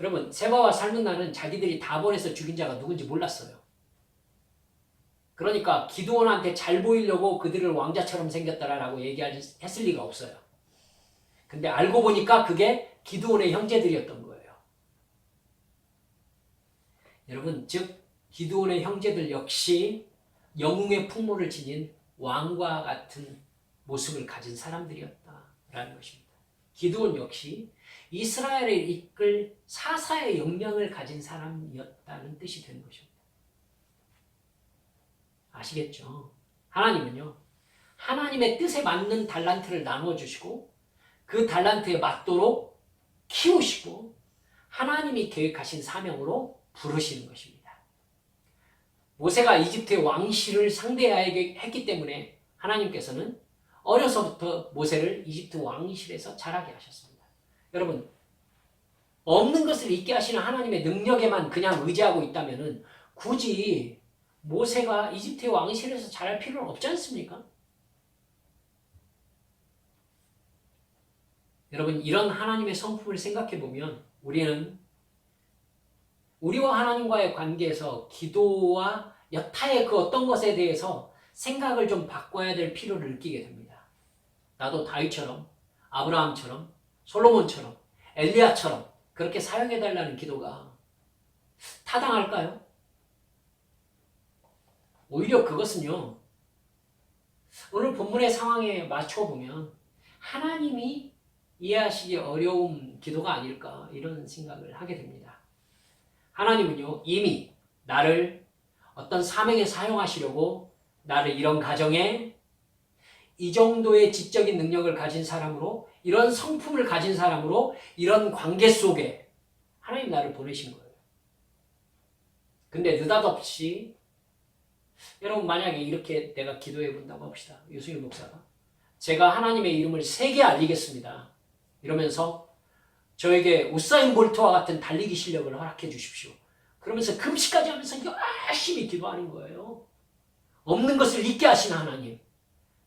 여러분 세바와 살문나는 자기들이 다본에서 죽인 자가 누군지 몰랐어요. 그러니까 기드온한테 잘 보이려고 그들을 왕자처럼 생겼다라고 얘기했을 리가 없어요. 근데 알고 보니까 그게 기드온의 형제들이었던 거예요. 여러분 즉 기드온의 형제들 역시 영웅의 풍모를 지닌 왕과 같은 모습을 가진 사람들이었다라는 것입니다. 기드온 역시 이스라엘을 이끌 사사의 역량을 가진 사람이었다는 뜻이 되는 것입니다. 아시겠죠? 하나님은요, 하나님의 뜻에 맞는 달란트를 나눠주시고 그 달란트에 맞도록 키우시고 하나님이 계획하신 사명으로 부르시는 것입니다. 모세가 이집트의 왕실을 상대해야 했기 때문에 하나님께서는 어려서부터 모세를 이집트 왕실에서 자라게 하셨습니다. 여러분, 없는 것을 있게 하시는 하나님의 능력에만 그냥 의지하고 있다면 굳이 모세가 이집트의 왕실에서 자랄 필요는 없지 않습니까? 여러분, 이런 하나님의 성품을 생각해 보면 우리는 우리와 하나님과의 관계에서 기도와 여타의 그 어떤 것에 대해서 생각을 좀 바꿔야 될 필요를 느끼게 됩니다. 나도 다윗처럼, 아브라함처럼, 솔로몬처럼, 엘리야처럼 그렇게 사용해달라는 기도가 타당할까요? 오히려 그것은요, 오늘 본문의 상황에 맞춰보면 하나님이 이해하시기 어려운 기도가 아닐까 이런 생각을 하게 됩니다. 하나님은요, 이미 나를 어떤 사명에 사용하시려고 나를 이런 가정에 이 정도의 지적인 능력을 가진 사람으로, 이런 성품을 가진 사람으로, 이런 관계 속에 하나님 나를 보내신 거예요. 근데 느닷없이 여러분 만약에 이렇게 내가 기도해 본다고 합시다. 유승일 목사가 제가 하나님의 이름을 세게 알리겠습니다. 이러면서 저에게 우사인 볼트와 같은 달리기 실력을 허락해 주십시오. 그러면서 금식까지 하면서 열심히 기도하는 거예요. 없는 것을 있게 하시는 하나님,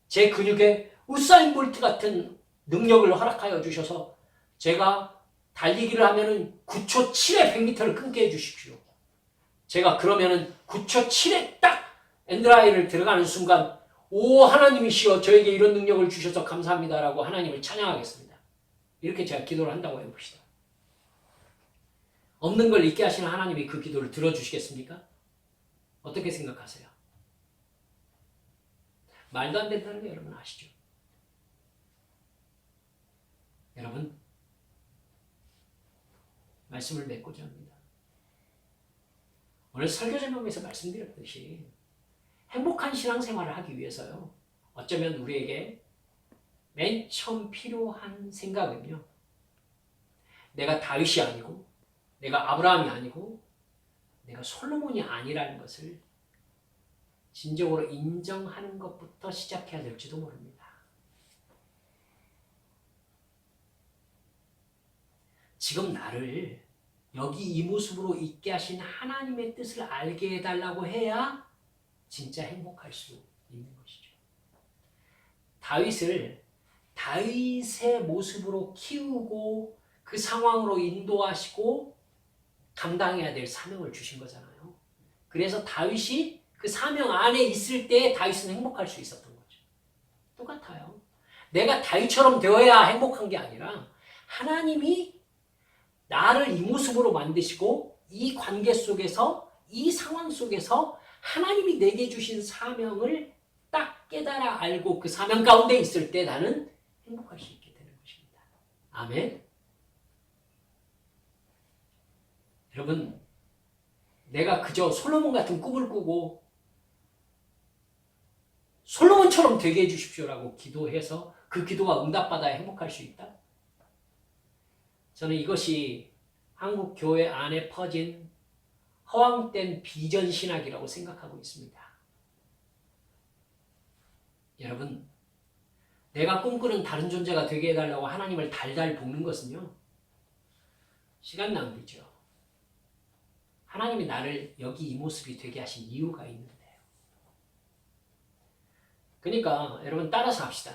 제 근육에 우사인 볼트 같은 능력을 허락하여 주셔서 제가 달리기를 하면은 9초 7에 100m를 끊게 해주십시오. 제가 그러면은 9초 7에 딱 엔드라인을 들어가는 순간 오 하나님이시여 저에게 이런 능력을 주셔서 감사합니다라고 하나님을 찬양하겠습니다. 이렇게 제가 기도를 한다고 해봅시다. 없는 걸 있게 하시는 하나님이 그 기도를 들어주시겠습니까? 어떻게 생각하세요? 말도 안 된다는 거 여러분 아시죠? 여러분 말씀을 맺고자 합니다. 오늘 설교 제목에서 말씀드렸듯이 행복한 신앙생활을 하기 위해서요, 어쩌면 우리에게 맨 처음 필요한 생각은요, 내가 다윗이 아니고 내가 아브라함이 아니고 내가 솔로몬이 아니라는 것을 진정으로 인정하는 것부터 시작해야 될지도 모릅니다. 지금 나를 여기 이 모습으로 있게 하신 하나님의 뜻을 알게 해달라고 해야 진짜 행복할 수 있는 것이죠. 다윗을 다윗의 모습으로 키우고 그 상황으로 인도하시고 감당해야 될 사명을 주신 거잖아요. 그래서 다윗이 그 사명 안에 있을 때 다윗은 행복할 수 있었던 거죠. 똑같아요. 내가 다윗처럼 되어야 행복한 게 아니라 하나님이 나를 이 모습으로 만드시고 이 관계 속에서 이 상황 속에서 하나님이 내게 주신 사명을 딱 깨달아 알고 그 사명 가운데 있을 때 나는 행복할 수 있게 되는 것입니다. 아멘. 여러분, 내가 그저 솔로몬 같은 꿈을 꾸고 솔로몬처럼 되게 해주십시오라고 기도해서 그 기도가 응답받아야 행복할 수 있다? 저는 이것이 한국 교회 안에 퍼진 허황된 비전 신학이라고 생각하고 있습니다. 여러분, 내가 꿈꾸는 다른 존재가 되게 해달라고 하나님을 달달 볶는 것은요, 시간 낭비죠. 하나님이 나를 여기 이 모습이 되게 하신 이유가 있는데요. 그러니까 여러분 따라서 합시다.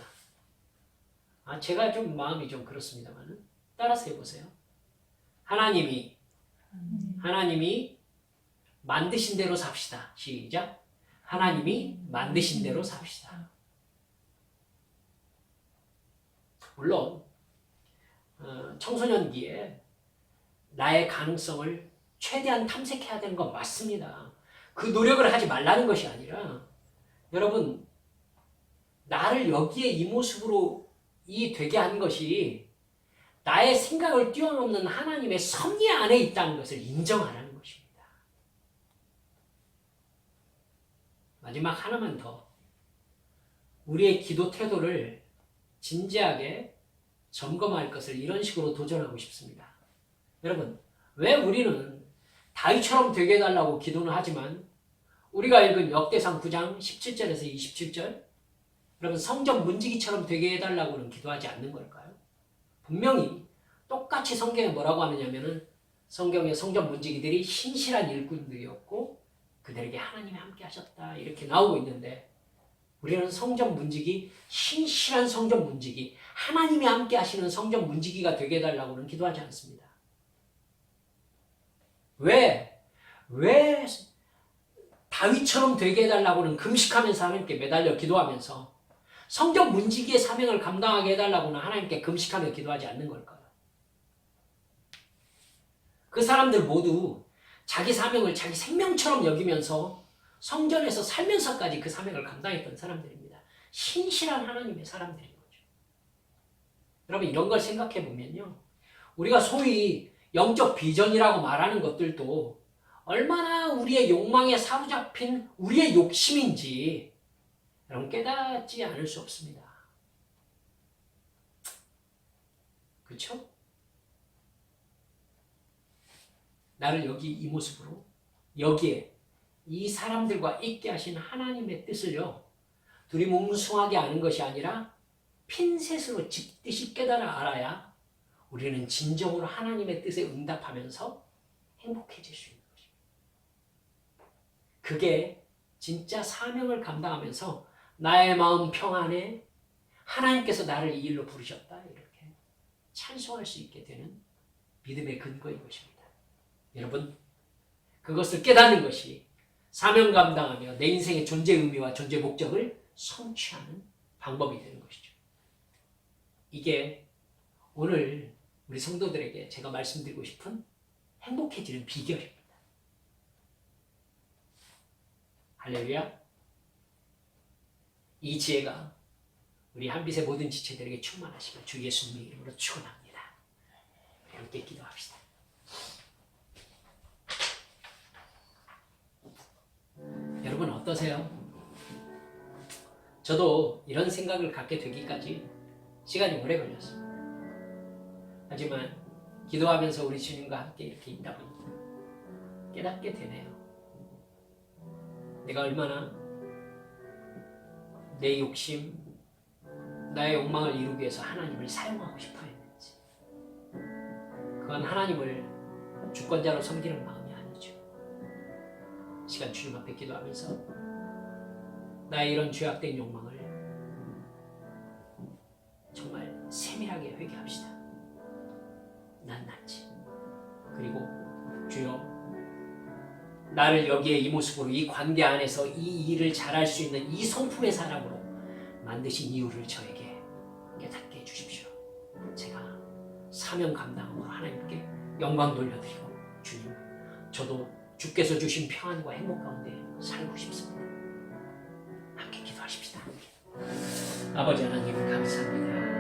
제가 좀 마음이 좀 그렇습니다만 따라서 해보세요. 하나님이 만드신 대로 삽시다. 시작. 하나님이 만드신 대로 삽시다. 물론 청소년기에 나의 가능성을 최대한 탐색해야 되는 건 맞습니다. 그 노력을 하지 말라는 것이 아니라 여러분 나를 여기에 이 모습으로 되게 한 것이 나의 생각을 뛰어넘는 하나님의 섭리 안에 있다는 것을 인정하라는 것입니다. 마지막 하나만 더. 우리의 기도 태도를 진지하게 점검할 것을 이런 식으로 도전하고 싶습니다. 여러분, 왜 우리는 다윗처럼 되게 해달라고 기도는 하지만 우리가 읽은 역대상 9장 17절에서 27절 여러분 성전 문지기처럼 되게 해달라고는 기도하지 않는 걸까요? 분명히 똑같이 성경에 뭐라고 하느냐면은 성경의 성전 문지기들이 신실한 일꾼들이었고 그들에게 하나님이 함께 하셨다 이렇게 나오고 있는데 우리는 성전 문지기, 신실한 성전 문지기, 하나님이 함께 하시는 성전 문지기가 되게 해달라고는 기도하지 않습니다. 왜 다윗처럼 되게 해달라고는 금식하면서 하나님께 매달려 기도하면서 성전 문지기의 사명을 감당하게 해달라고는 하나님께 금식하며 기도하지 않는 걸까요? 그 사람들 모두 자기 사명을 자기 생명처럼 여기면서 성전에서 살면서까지 그 사명을 감당했던 사람들입니다. 신실한 하나님의 사람들인 거죠. 여러분 이런 걸 생각해 보면요. 우리가 소위 영적 비전이라고 말하는 것들도 얼마나 우리의 욕망에 사로잡힌 우리의 욕심인지 여러분 깨닫지 않을 수 없습니다. 그렇죠? 나를 여기 이 모습으로 여기에 이 사람들과 있게 하신 하나님의 뜻을요. 두리뭉술하게 아는 것이 아니라 핀셋으로 짚듯이 깨달아 알아야 우리는 진정으로 하나님의 뜻에 응답하면서 행복해질 수 있는 것입니다. 그게 진짜 사명을 감당하면서 나의 마음 평안에 하나님께서 나를 이 일로 부르셨다 이렇게 찬송할 수 있게 되는 믿음의 근거인 것입니다. 여러분 그것을 깨닫는 것이 사명 감당하며 내 인생의 존재 의미와 존재 목적을 성취하는 방법이 되는 것이죠. 이게 오늘 우리 성도들에게 제가 말씀드리고 싶은 행복해지는 비결입니다. 할렐루야. 이 지혜가 우리 한빛의 모든 지체들에게 충만하시길 주 예수님의 이름으로 축원합니다. 함께 기도합시다. 여러분 어떠세요? 저도 이런 생각을 갖게 되기까지 시간이 오래 걸렸습니다. 하지만 기도하면서 우리 주님과 함께 이렇게 있다 보니까 깨닫게 되네요. 내가 얼마나 내 욕심, 나의 욕망을 이루기 위해서 하나님을 사용하고 싶어 했는지 그건 하나님을 주권자로 섬기는 마음이 아니죠. 시간 주님 앞에 기도하면서 나의 이런 죄악된 욕망을 정말 세밀하게 회개합시다. 낱낱이. 그리고 주여 나를 여기에 이 모습으로 이 관계 안에서 이 일을 잘할 수 있는 이 성품의 사람으로 만드신 이유를 저에게 깨닫게 해주십시오. 제가 사명 감당으로 하나님께 영광 돌려드리고 주님 저도 주께서 주신 평안과 행복 가운데 살고 싶습니다. 함께 기도하십시다. 아버지 하나님 감사합니다.